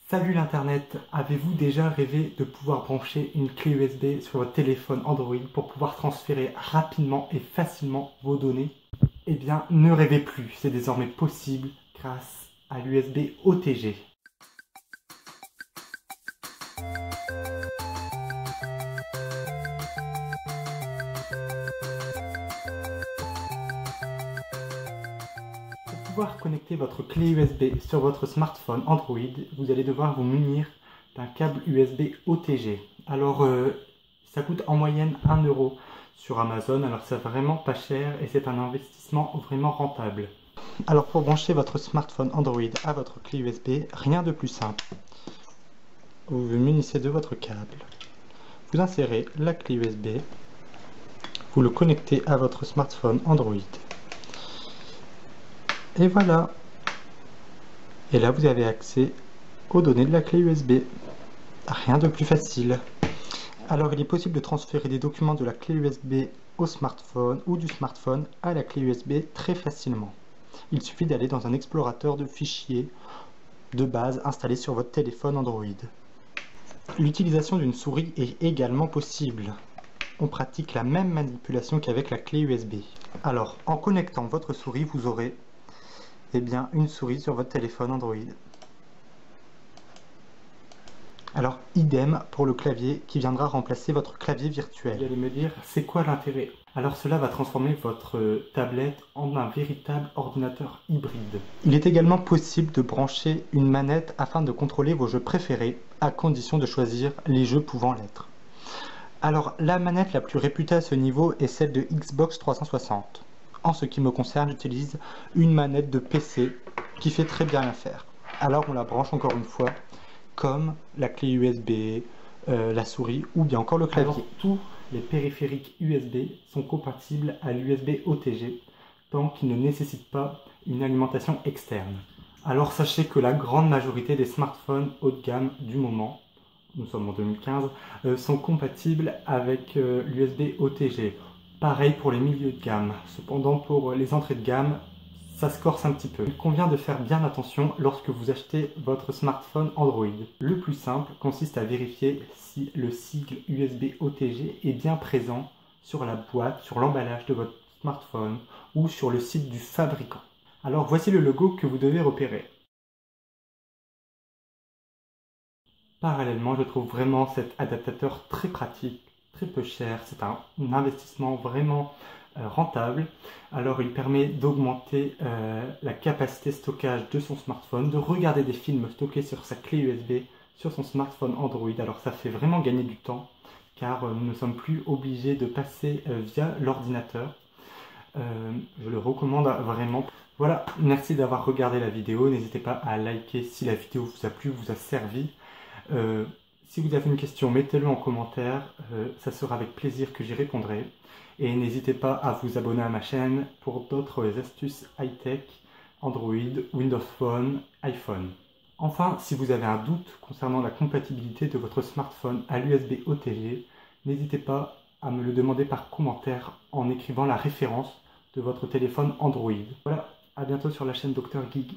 Salut l'internet, avez-vous déjà rêvé de pouvoir brancher une clé USB sur votre téléphone Android pour pouvoir transférer rapidement et facilement vos données? Eh bien, ne rêvez plus, c'est désormais possible grâce à l'USB OTG. Pour pouvoir connecter votre clé USB sur votre smartphone Android, vous allez devoir vous munir d'un câble USB OTG. Alors, ça coûte en moyenne 1 euro sur Amazon, alors c'est vraiment pas cher et c'est un investissement vraiment rentable. Alors pour brancher votre smartphone Android à votre clé USB, rien de plus simple. Vous vous munissez de votre câble, vous insérez la clé USB, vous le connectez à votre smartphone Android. Et voilà. Et là vous avez accès aux données de la clé USB. Rien de plus facile. Alors il est possible de transférer des documents de la clé USB au smartphone ou du smartphone à la clé USB très facilement. Il suffit d'aller dans un explorateur de fichiers de base installé sur votre téléphone Android. L'utilisation d'une souris est également possible. On pratique la même manipulation qu'avec la clé USB. Alors en connectant votre souris, vous aurez une souris sur votre téléphone Android. Alors, idem pour le clavier qui viendra remplacer votre clavier virtuel. Vous allez me dire, c'est quoi l'intérêt? Alors cela va transformer votre tablette en un véritable ordinateur hybride. Il est également possible de brancher une manette afin de contrôler vos jeux préférés, à condition de choisir les jeux pouvant l'être. Alors, la manette la plus réputée à ce niveau est celle de Xbox 360. En ce qui me concerne, j'utilise une manette de PC qui fait très bien l'affaire. Alors on la branche encore une fois comme la clé USB, la souris ou bien encore le clavier. Alors, tous les périphériques USB sont compatibles à l'USB OTG tant qu'ils ne nécessitent pas une alimentation externe. Alors sachez que la grande majorité des smartphones haut de gamme du moment, nous sommes en 2015, sont compatibles avec l'USB OTG. Pareil pour les milieux de gamme. Cependant, pour les entrées de gamme, ça se corse un petit peu. Il convient de faire bien attention lorsque vous achetez votre smartphone Android. Le plus simple consiste à vérifier si le sigle USB OTG est bien présent sur la boîte, sur l'emballage de votre smartphone ou sur le site du fabricant. Alors voici le logo que vous devez repérer. Parallèlement, je trouve vraiment cet adaptateur très pratique, très peu cher. C'est un investissement vraiment rentable. Alors il permet d'augmenter la capacité stockage de son smartphone, de regarder des films stockés sur sa clé USB sur son smartphone Android. Alors ça fait vraiment gagner du temps car nous ne sommes plus obligés de passer via l'ordinateur. Je le recommande vraiment. Voilà, merci d'avoir regardé la vidéo. N'hésitez pas à liker si la vidéo vous a plu, vous a servi. Si vous avez une question, mettez-le en commentaire, ça sera avec plaisir que j'y répondrai. Et n'hésitez pas à vous abonner à ma chaîne pour d'autres astuces high-tech, Android, Windows Phone, iPhone. Enfin, si vous avez un doute concernant la compatibilité de votre smartphone à l'USB OTG, n'hésitez pas à me le demander par commentaire en écrivant la référence de votre téléphone Android. Voilà, à bientôt sur la chaîne Dr Gig.